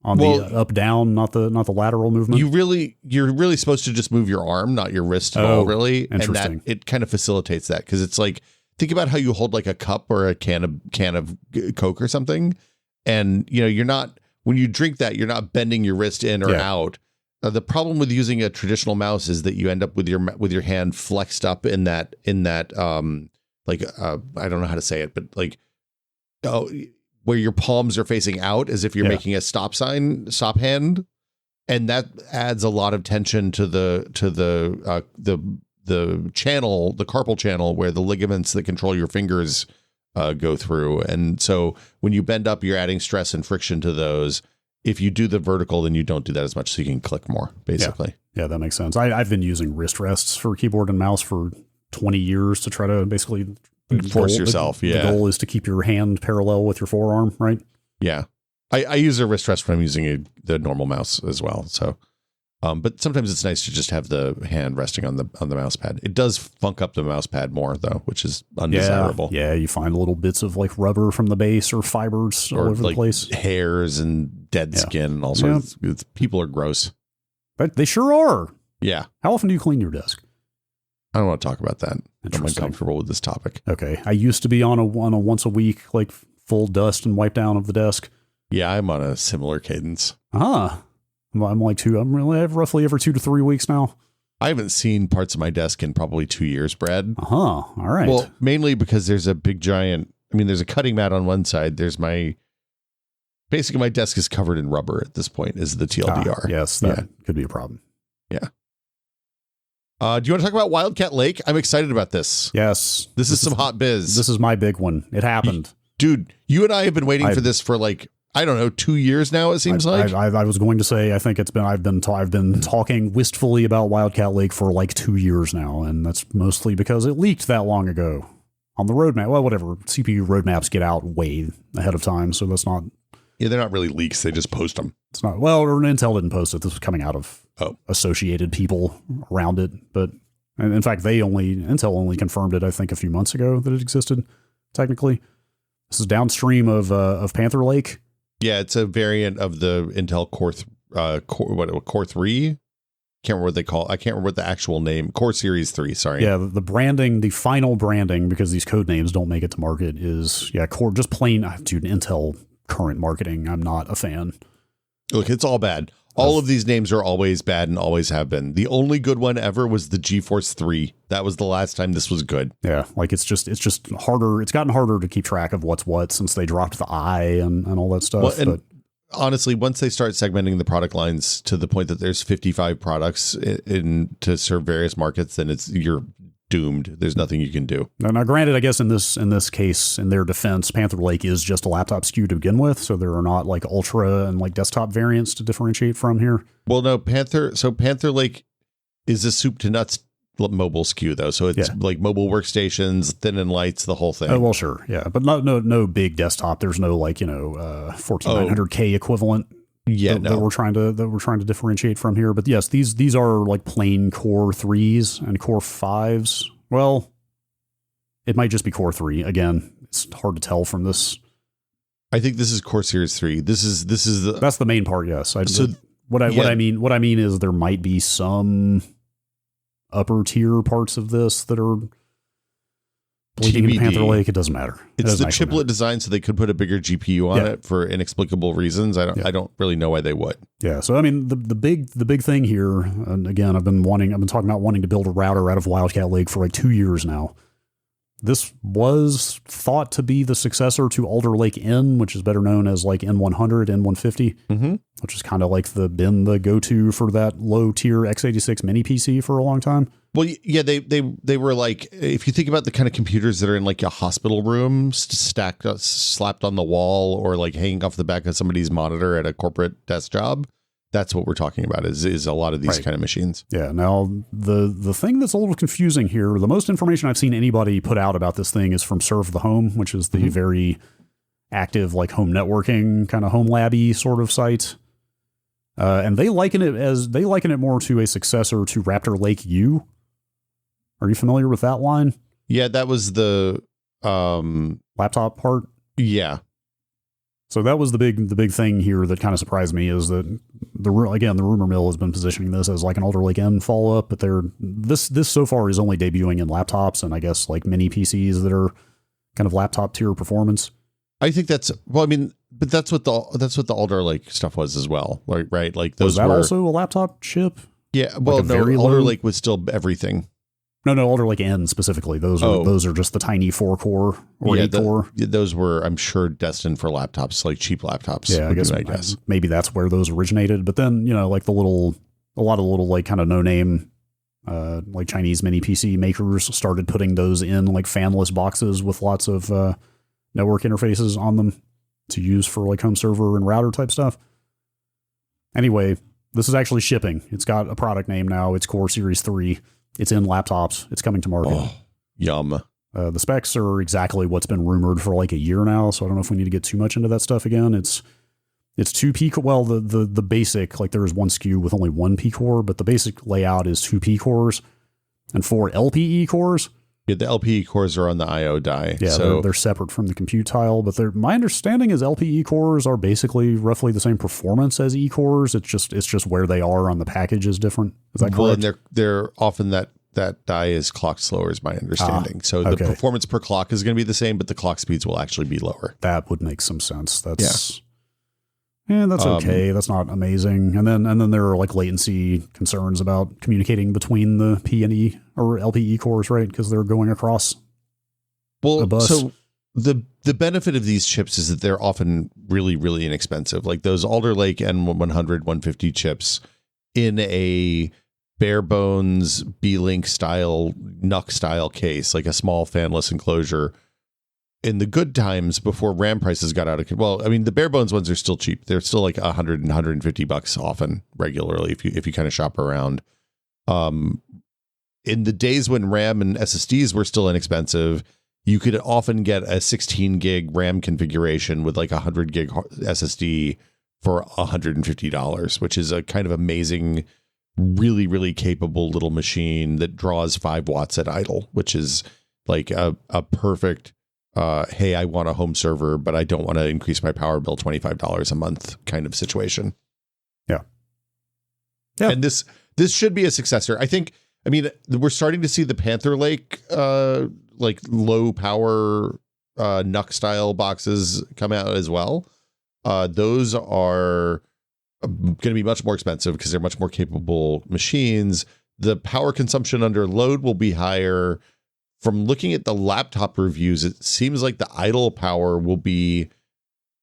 the up down, not the lateral movement. You're really supposed to just move your arm, not your wrist at all, really. Interesting. And that it kind of facilitates that, because it's like, think about how you hold like a cup or a can of Coke or something, and you're not, when you drink that, you're not bending your wrist in or out. The problem with using a traditional mouse is that you end up with your hand flexed up in that like I don't know how to say it, but like where your palms are facing out, as if you're making a stop hand, and that adds a lot of tension to the channel, the carpal channel, where the ligaments that control your fingers go through. And so when you bend up, you're adding stress and friction to those. If you do the vertical, then you don't do that as much, so you can click more, basically. Yeah, that makes sense. I've been using wrist rests for keyboard and mouse for 20 years to try to basically force yourself. The goal is to keep your hand parallel with your forearm, right? Yeah. I use a wrist rest when I'm using the normal mouse as well. So, but sometimes it's nice to just have the hand resting on the mouse pad. It does funk up the mouse pad more, though, which is undesirable. Yeah, you find little bits of like rubber from the base or fibers all over the place. Hairs and dead skin and all sorts. People are gross. But they sure are. Yeah. How often do you clean your desk? I don't want to talk about that. I'm uncomfortable with this topic. Okay. I used to be on a once a week, like full dust and wipe down of the desk. Yeah, I'm on a similar cadence. I'm roughly every 2 to 3 weeks now. I haven't seen parts of my desk in probably 2 years, Brad. All right. Well, mainly because there's a big giant, there's a cutting mat on one side. Basically my desk is covered in rubber at this point, is the TLDR. Yes, that could be a problem. Yeah. Do you want to talk about Wildcat Lake? I'm excited about this. Yes. This is some hot biz. This is my big one. It happened. Dude, you and I have been waiting for this for like, I don't know, 2 years now, it seems like. I was going to say, I think I've been talking wistfully about Wildcat Lake for like 2 years now, and that's mostly because it leaked that long ago on the roadmap. Well, whatever. CPU roadmaps get out way ahead of time, so that's not... Yeah, they're not really leaks. They just post them. It's not... Well, Intel didn't post it. This was coming out of associated people around it, but in fact, Intel only confirmed it, I think, a few months ago that it existed, technically. This is downstream of Panther Lake. Yeah, it's a variant of the Intel Core 3. Can't remember what they call it. I can't remember what the actual name. Core Series 3, sorry. Yeah, the branding, the final branding, because these code names don't make it to market, is Core, just plain, dude, Intel current marketing. I'm not a fan. Look, it's all bad. All of these names are always bad and always have been. The only good one ever was the GeForce 3. That was the last time this was good. Yeah, like it's just harder. It's gotten harder to keep track of what's what since they dropped the I and all that stuff. Well, but honestly, once they start segmenting the product lines to the point that there's 55 products to serve various markets, then you're doomed. There's nothing you can do. Now, granted, I guess in this case, in their defense, Panther Lake is just a laptop SKU to begin with, so there are not like ultra and like desktop variants to differentiate from here. Well, no, Panther Lake is a soup to nuts mobile SKU though, so it's like mobile workstations, thin and lights, the whole thing. Oh, well, sure, yeah, but no big desktop. There's no like 14900K equivalent. Yeah, that we're trying to differentiate from here. But yes, these are like plain Core 3s and Core 5s. Well, it might just be Core 3. Again, it's hard to tell from this. I think this is Core Series 3. That's the main part. Yes. What I mean is there might be some upper tier parts of this that are bleeding in Panther Lake. It doesn't matter. It's the chiplet design, so they could put a bigger GPU on it for inexplicable reasons. I don't really know why they would. Yeah. So I mean, the big thing here, and again, I've been talking about wanting to build a router out of Wildcat Lake for like 2 years now. This was thought to be the successor to Alder Lake N, which is better known as like N100, N150, which is kind of like been the go-to for that low tier x86 mini PC for a long time. Well, yeah, they were like, if you think about the kind of computers that are in like a hospital room slapped on the wall or like hanging off the back of somebody's monitor at a corporate desk job, That's what we're talking about is a lot of these kind of machines. Yeah. Now, the thing that's a little confusing here, the most information I've seen anybody put out about this thing is from Serve the Home, which is the very active, like, home networking kind of home labby sort of site. And they liken it more to a successor to Raptor Lake U. Are you familiar with that line? Yeah, that was the laptop part. Yeah. So that was the big thing here that kind of surprised me is that the rumor mill has been positioning this as like an Alder Lake N follow up, but this so far is only debuting in laptops and I guess like mini PCs that are kind of laptop tier performance. I think that's but that's what the Alder Lake stuff was as well, right? Like those was that also a laptop chip? Yeah, well, like no, Alder Lake was still everything. No, Alder Lake N specifically. Those are just the tiny 4-core or 8-core. Those were, I'm sure, destined for laptops, like cheap laptops. Yeah, I guess maybe that's where those originated. But then, like a lot of the little like kind of no name, like Chinese mini PC makers started putting those in like fanless boxes with lots of network interfaces on them to use for like home server and router type stuff. Anyway, this is actually shipping. It's got a product name now. It's Core Series 3. It's in laptops. It's coming to market. Oh, yum. The specs are exactly what's been rumored for like a year now, so I don't know if we need to get too much into that stuff again. It's 2 P core. Well, the basic, like there is one SKU with only 1 P core, but the basic layout is 2 P cores and 4 LPE cores. Yeah, the LPE cores are on the IO die. Yeah, so they're separate from the compute tile, but my understanding is LPE cores are basically roughly the same performance as E cores. It's just where they are on the package is different. Is that correct? Well, and they're often that die is clocked slower, is my understanding. So the performance per clock is going to be the same, but the clock speeds will actually be lower. That would make some sense. That's okay. That's not amazing. And then there are like latency concerns about communicating between the P and E or LPE cores, right? Because they're going across a bus. So the benefit of these chips is that they're often really, really inexpensive. Like those Alder Lake N100, 150 chips in a bare bones B-Link style, NUC style case, like a small fanless enclosure. In the good times before RAM prices got out of control, I mean, the bare bones ones are still cheap. They're still like $100 and $150 often regularly if you kind of shop around. In the days when RAM and SSDs were still inexpensive, you could often get a 16 gig RAM configuration with like 100 gig SSD for $150, which is a kind of amazing, really, really capable little machine that draws 5 watts at idle, which is like a perfect hey, I want a home server, but I don't want to increase my power bill $25 a month kind of situation. Yeah. And this should be a successor. I mean, we're starting to see the Panther Lake like low power NUC style boxes come out as well. Those are going to be much more expensive because they're much more capable machines. The power consumption under load will be higher. From looking at the laptop reviews, it seems like the idle power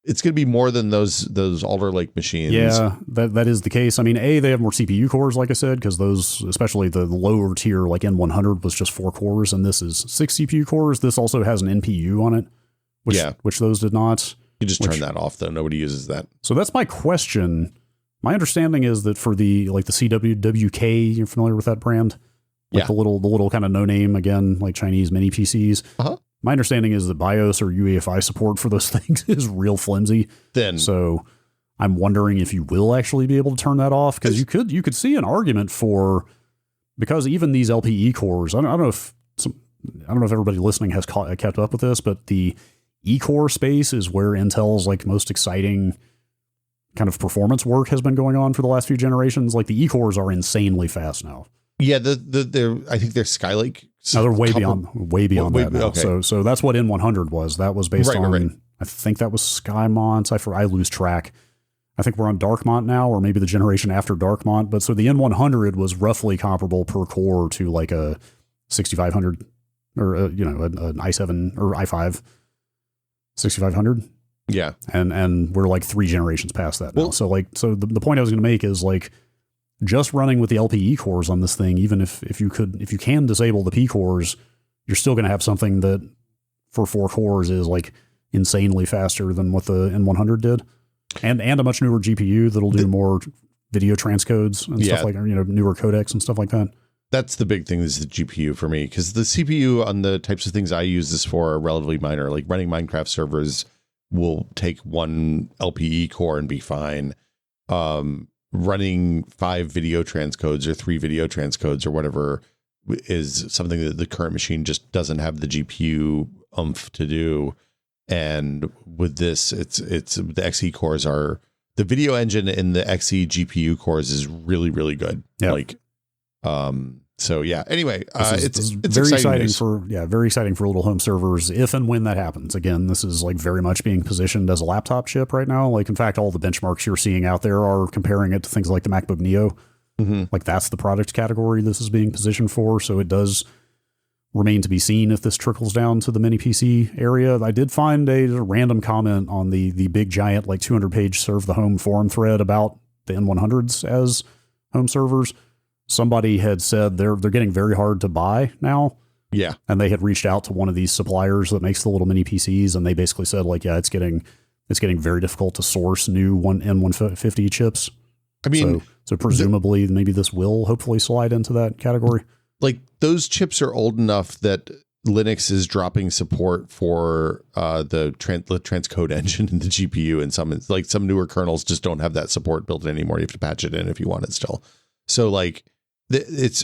it's going to be more than those Alder Lake machines. Yeah, that is the case. I mean, they have more CPU cores, like I said, because those, especially the lower tier, like N100 was just 4 cores, and this is 6 CPU cores. This also has an NPU on it, which those did not. You just turn that off, though. Nobody uses that. So that's my question. My understanding is that for the CWWK, you're familiar with that brand? Like the little kind of no name, again, like Chinese mini PCs. Uh-huh. My understanding is that BIOS or UEFI support for those things is real flimsy. Then, so I'm wondering if you will actually be able to turn that off, because you could see an argument for, because even these LPE cores, I don't know if everybody listening has kept up with this, but the E-core space is where Intel's like most exciting kind of performance work has been going on for the last few generations. Like the E-cores are insanely fast now. Yeah, I think they're Skylake. No, they're way beyond that now. Okay. So that's what N100 was. That was based on, right. I think that was Skymont. I lose track. I think we're on Darkmont now, or maybe the generation after Darkmont. But so the N100 was roughly comparable per core to like a 6500 or an i7 or i5 6500. Yeah. And we're like 3 generations past that now. Well, so the point I was going to make is like, just running with the LPE cores on this thing, even if you can disable the P cores, you're still going to have something that for 4 cores is like insanely faster than what the N100 did, and a much newer GPU that'll do more video transcodes and stuff like, newer codecs and stuff like that. That's the big thing, is the GPU for me, because the CPU on the types of things I use this for are relatively minor. Like running Minecraft servers will take one LPE core and be fine. Running 5 video transcodes or 3 video transcodes or whatever is something that the current machine just doesn't have the GPU oomph to do. And with this, it's the XE cores are, the video engine in the XE GPU cores is really, really good. Yeah. So yeah, anyway, it's very exciting very exciting for little home servers if and when that happens. Again, this is like very much being positioned as a laptop chip right now. Like, in fact, all the benchmarks you're seeing out there are comparing it to things like the MacBook Neo. Mm-hmm. Like, that's the product category this is being positioned for. So it does remain to be seen if this trickles down to the mini PC area. I did find a random comment on the big giant, like 200-page Serve the Home forum thread about the N100s as home servers. Somebody had said they're getting very hard to buy now. Yeah. And they had reached out to one of these suppliers that makes the little mini PCs, and they basically said, like, yeah, it's getting very difficult to source new N150 chips. I mean, so presumably maybe this will hopefully slide into that category. Like, those chips are old enough that Linux is dropping support for the transcode engine in the GPU, and some newer kernels just don't have that support built in anymore. You have to patch it in if you want it still. So like, it's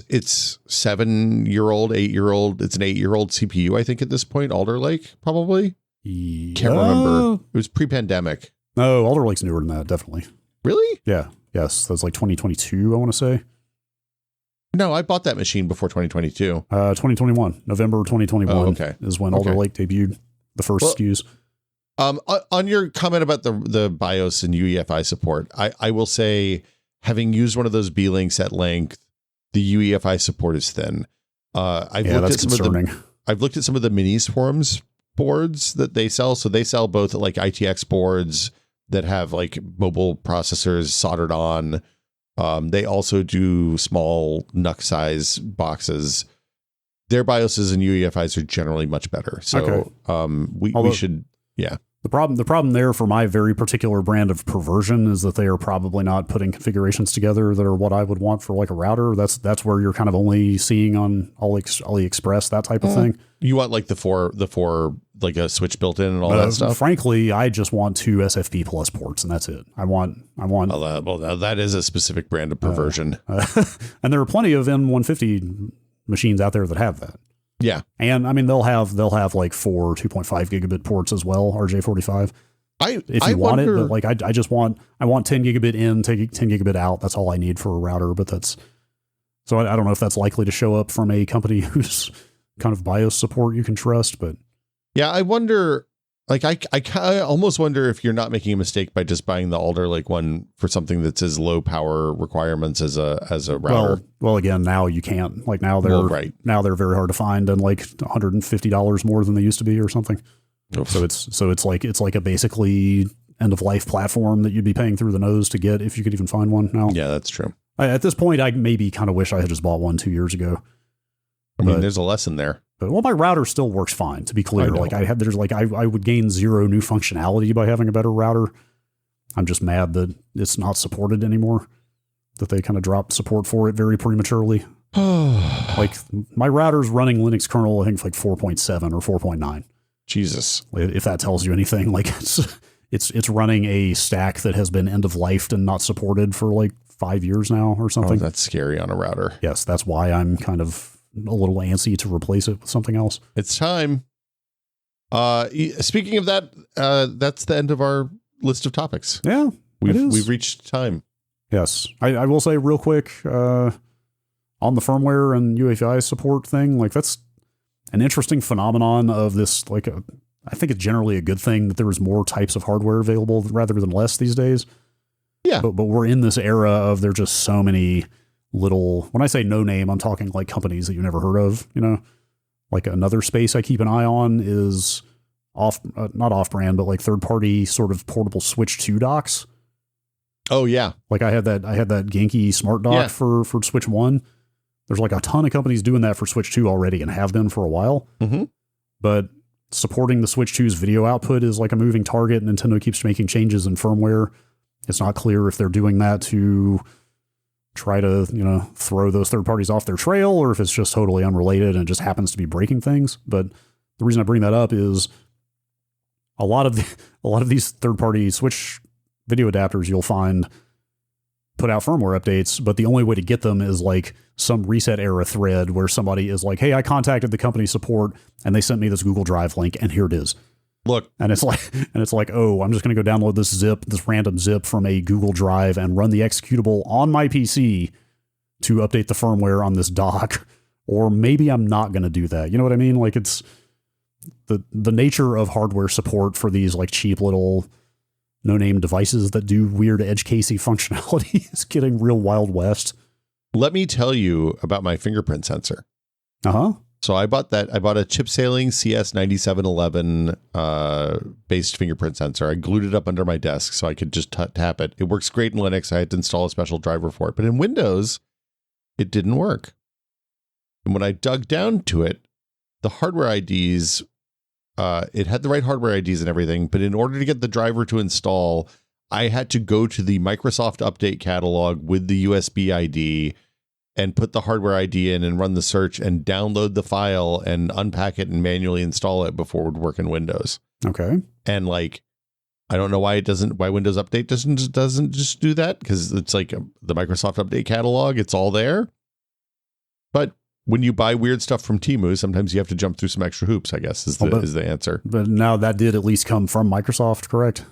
7-year-old, 8-year-old. It's an 8-year-old CPU, I think, at this point. Alder Lake, probably. Yeah. Can't remember. It was pre-pandemic. No, Alder Lake's newer than that, definitely. Really? Yeah. Yes, that's like 2022, I want to say. No, I bought that machine before 2022. 2021, November 2021 is when Alder Lake debuted the first SKUs. On your comment about the BIOS and UEFI support, I will say, having used one of those B-Links at length, the UEFI support is thin. I've looked at some of the Minis forums boards that they sell. So they sell both like ITX boards that have like mobile processors soldered on. They also do small NUC size boxes. Their BIOSes and UEFIs are generally much better. So we should. The problem there for my very particular brand of perversion is that they are probably not putting configurations together that are what I would want for like a router. That's where you're kind of only seeing on AliExpress, that type of thing. You want like the four like a switch built in and all that stuff. Frankly, I just want 2 SFP plus ports, and that's it. I want. Well, that is a specific brand of perversion, and there are plenty of N150 machines out there that have that. Yeah. And I mean, they'll have like 4 2.5 gigabit ports as well, RJ45. If you want it, but like I want 10 gigabit in, 10 gigabit out. That's all I need for a router, but so I don't know if that's likely to show up from a company whose kind of BIOS support you can trust, but yeah, I wonder, like, I almost wonder if you're not making a mistake by just buying the Alder Lake one for something that's as low power requirements as a router. Well, again, now you can't. Like, now they're very hard to find, and like $150 more than they used to be or something. Oof. So it's like a basically end of life platform that you'd be paying through the nose to get if you could even find one now. Yeah, that's true. At this point, I maybe kind of wish I had just bought one 2 years ago. I mean, there's a lesson there. But my router still works fine, to be clear. Like I would gain 0 new functionality by having a better router. I'm just mad that it's not supported anymore, that they kind of dropped support for it very prematurely. Like, my router's running Linux kernel, I think like 4.7 or 4.9. Jesus. If that tells you anything, like it's running a stack that has been end of lifed and not supported for like 5 years now or something. Oh, that's scary on a router. Yes, that's why I'm kind of a little antsy to replace it with something else. It's time. Speaking of that, that's the end of our list of topics. Yeah, we've reached time. Yes, I will say real quick on the firmware and UEFI support thing. Like, that's an interesting phenomenon of this. Like, I think it's generally a good thing that there is more types of hardware available rather than less these days. Yeah, but we're in this era of there are just so many little, when I say no name, I'm talking like companies that you've never heard of, like another space I keep an eye on is not off brand, but like third party sort of portable Switch 2 docks. Oh yeah. Like I had that Genki smart dock for Switch 1. There's like a ton of companies doing that for Switch 2 already and have been for a while. Mm-hmm. But supporting the Switch 2's video output is like a moving target. Nintendo keeps making changes in firmware It's not clear if they're doing that to try to, throw those third parties off their trail, or if it's just totally unrelated and just happens to be breaking things. But the reason I bring that up is a lot of these third party switch video adapters you'll find put out firmware updates, but the only way to get them is like some reset era thread where somebody is like, hey, I contacted the company support and they sent me this Google Drive link and here it is. Look, and it's like, oh, I'm just going to go download this random zip from a Google Drive and run the executable on my PC to update the firmware on this dock. Or maybe I'm not going to do that. You know what I mean? Like, it's the nature of hardware support for these like cheap little no-name devices that do weird edge casey functionality is getting real Wild West. Let me tell you about my fingerprint sensor. Uh-huh. So I bought a chip sailing CS9711 based fingerprint sensor. I glued it up under my desk so I could just tap it. It works great in Linux. I had to install a special driver for it. But in Windows, it didn't work. And when I dug down to it, the hardware IDs, it had the right hardware IDs and everything. But in order to get the driver to install, I had to go to the Microsoft Update catalog with the USB ID and put the hardware ID in and run the search and download the file and unpack it and manually install it before it would work in Windows. Okay. And like, I don't know why Windows Update doesn't just do that, because it's like the Microsoft Update catalog, it's all there. But when you buy weird stuff from Temu, sometimes you have to jump through some extra hoops, I guess, is the answer. But now that did at least come from Microsoft, correct?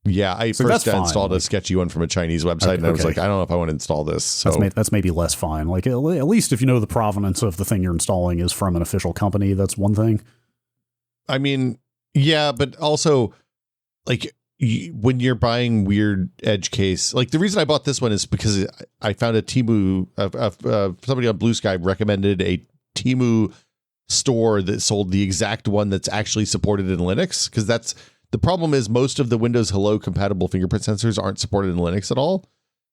Yeah, I first installed a sketchy one from a Chinese website, and I was like, I don't know if I want to install this. So that's maybe less fine. Like, at least if you know the provenance of the thing you're installing is from an official company, that's one thing. I mean, yeah, but also, like, when you're buying weird edge case, like the reason I bought this one is because I found a Temu, somebody on Blue Sky recommended a Temu store that sold the exact one that's actually supported in Linux, because that's the problem is most of the Windows Hello compatible fingerprint sensors aren't supported in Linux at all.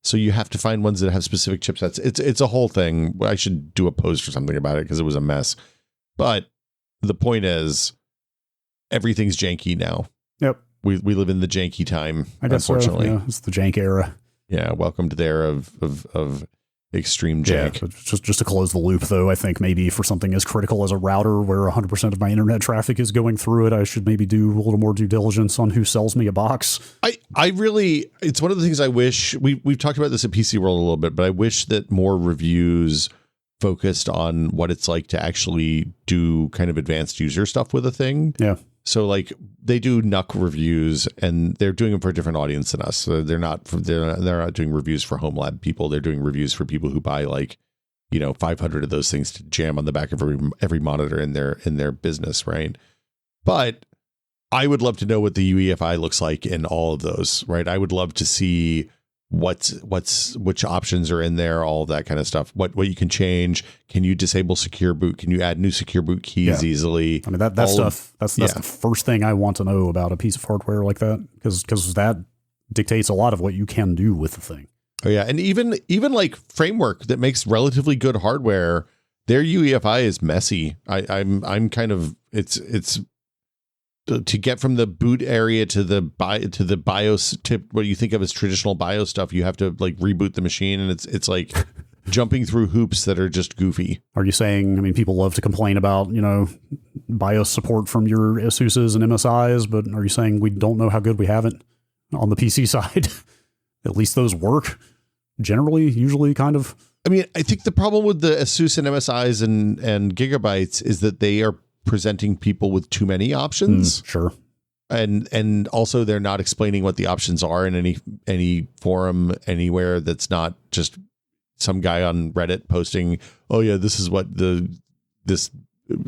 So you have to find ones that have specific chipsets. It's a whole thing. I should do a post or something about it because it was a mess. But the point is, everything's janky now. Yep. We live in the janky time, I guess unfortunately. So, yeah, it's the jank era. Yeah, welcome to the era of extreme jank. Yeah, just to close the loop, though, I think maybe for something as critical as a router where 100% of my internet traffic is going through it, I should maybe do a little more due diligence on who sells me a box. I really, it's one of the things I wish, we've talked about this at PC World a little bit, but I wish that more reviews focused on what it's like to actually do kind of advanced user stuff with a thing. Yeah. So like they do NUC reviews and they're doing them for a different audience than us. So they're not doing reviews for home lab people. They're doing reviews for people who buy 500 of those things to jam on the back of every monitor in their business. Right. But I would love to know what the UEFI looks like in all of those. Right. I would love to see which options are in there, all of that kind of stuff. What you can change. Can you disable secure boot? Can you add new secure boot keys easily? I mean, that stuff, that's the first thing I want to know about a piece of hardware like that, because that dictates a lot of what you can do with the thing. Oh yeah. And even like Framework that makes relatively good hardware, their UEFI is messy. I'm kind of, it's to get from the boot area to the BIOS tip, what you think of as traditional BIOS stuff, you have to like reboot the machine, and it's like jumping through hoops that are just goofy. Are you saying, I mean, people love to complain about, BIOS support from your ASUS's and MSIs, but are you saying we don't know how good we have it on the PC side? At least those work generally, usually, kind of. I mean, I think the problem with the ASUS and MSIs and Gigabytes is that they are presenting people with too many options. Sure. And also they're not explaining what the options are in any forum anywhere that's not just some guy on Reddit posting, oh yeah, this is what this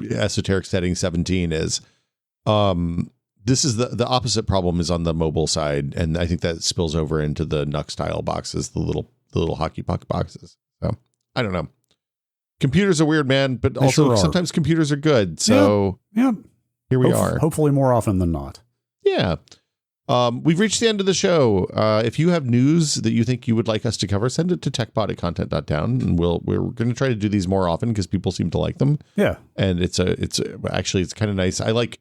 esoteric setting 17 is. This is the opposite problem is on the mobile side, and I think that spills over into the NUC style boxes, the little hockey puck boxes. So I don't know. Computers are weird, man, but also sometimes computers are good. So yeah. Here we are. Hopefully more often than not. Yeah. We've reached the end of the show. If you have news that you think you would like us to cover, send it to techpod@content.town, and we're going to try to do these more often because people seem to like them. Yeah. And it's kind of nice. I like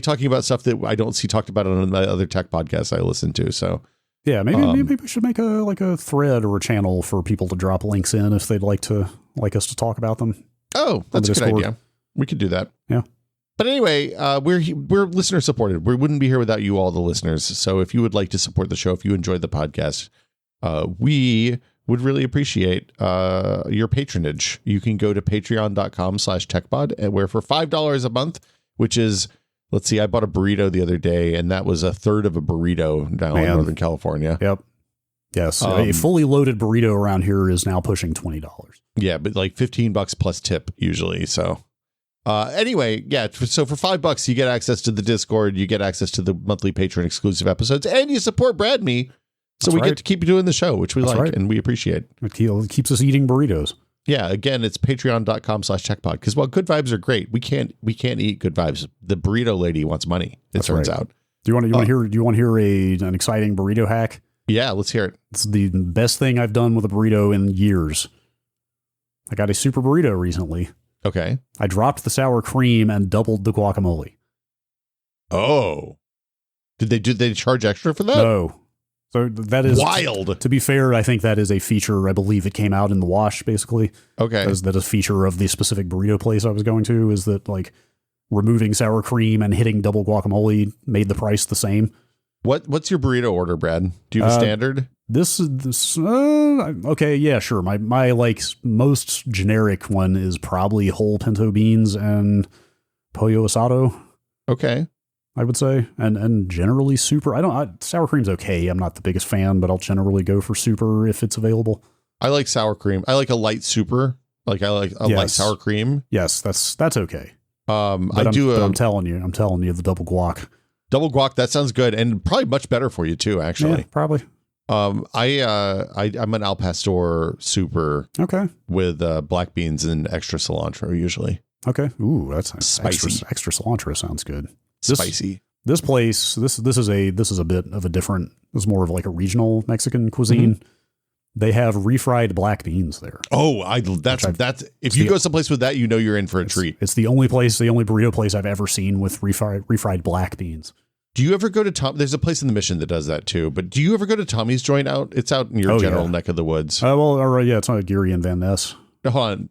talking about stuff that I don't see talked about on the other tech podcasts I listen to. So Yeah, maybe we should make a thread or a channel for people to drop links in if they'd like us to talk about them. Oh, that's a good idea. We could do that. Yeah. But anyway, we're listener supported. We wouldn't be here without you, all the listeners. So if you would like to support the show, if you enjoyed the podcast, we would really appreciate your patronage. You can go to patreon.com/techpod, and where for $5 a month, which is, let's see, I bought a burrito the other day, and that was a third of a burrito down in Northern California. Yep. Yes. A fully loaded burrito around here is now pushing $20. Yeah, but like $15 plus tip usually. So anyway, yeah. So for $5, you get access to the Discord, you get access to the monthly patron exclusive episodes, and you support Brad and me. So we get to keep doing the show, which we like and we appreciate. It keeps us eating burritos. Yeah. Again, it's patreon.com/techpod. Because while good vibes are great, we can't eat good vibes. The burrito lady wants money. It turns out. Do you want to hear an exciting burrito hack? Yeah, let's hear it. It's the best thing I've done with a burrito in years. I got a super burrito recently. Okay. I dropped the sour cream and doubled the guacamole. Oh. Did they charge extra for that? No. So that is wild. To be fair, I think that is a feature. I believe it came out in the wash, basically. Okay. That is a feature of the specific burrito place I was going to, is that like removing sour cream and hitting double guacamole made the price the same. What's your burrito order, Brad? Do you have a standard? Okay, yeah, sure. My like most generic one is probably whole pinto beans and pollo asado. Okay. I would say, and generally super. Sour cream's okay. I'm not the biggest fan, but I'll generally go for super if it's available. I like sour cream. I like a light super. Like I like a light sour cream. Yes, that's okay. I'm telling you, the double guac. Double guac, that sounds good, and probably much better for you too. Actually, yeah, probably. I'm an al pastor super. Okay. With black beans and extra cilantro usually. Okay. Ooh, that's spicy. Extra cilantro sounds good. Spicy. This place, this is a bit of a different. It's more of like a regional Mexican cuisine. Mm-hmm. They have refried black beans there. Oh, that's if you go someplace with that, you know you're in for a treat. It's the only burrito place I've ever seen with refried black beans. Do you ever go to Tom? There's a place in the Mission that does that too. But do you ever go to Tommy's joint out? It's out in your general neck of the woods. It's not Geary and Van Ness. Hold on.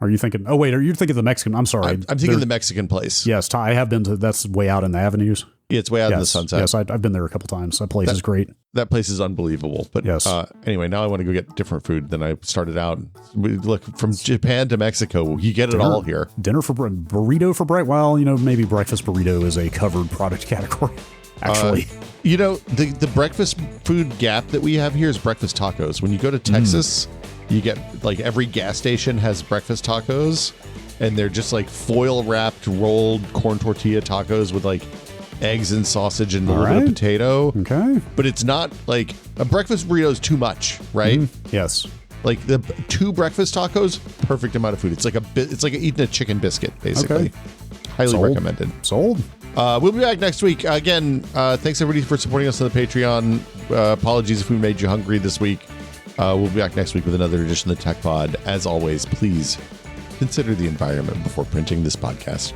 Are you thinking? Oh wait, are you thinking the Mexican? I'm sorry, I'm thinking the Mexican place. Yes, I have been to. That's way out in the avenues. Yeah, it's way out in the sunset. Yes, I've been there a couple times. That place is great. That place is unbelievable. But yes. Anyway, now I want to go get different food than I started out. Look, from Japan to Mexico, you get it all here. Dinner for burrito for breakfast. Well, maybe breakfast burrito is a covered product category. Actually, the breakfast food gap that we have here is breakfast tacos. When you go to Texas, you get like every gas station has breakfast tacos, and they're just like foil wrapped rolled corn tortilla tacos with like eggs and sausage and a little bit of potato. Okay. But it's not like a breakfast burrito is too much, right? Yes. Like the 2 breakfast tacos, perfect amount of food. It's like eating a chicken biscuit, basically. Okay. Highly recommended. Sold. We'll be back next week. Again, thanks everybody for supporting us on the Patreon. Apologies if we made you hungry this week. We'll be back next week with another edition of the Tech Pod. As always, please consider the environment before printing this podcast.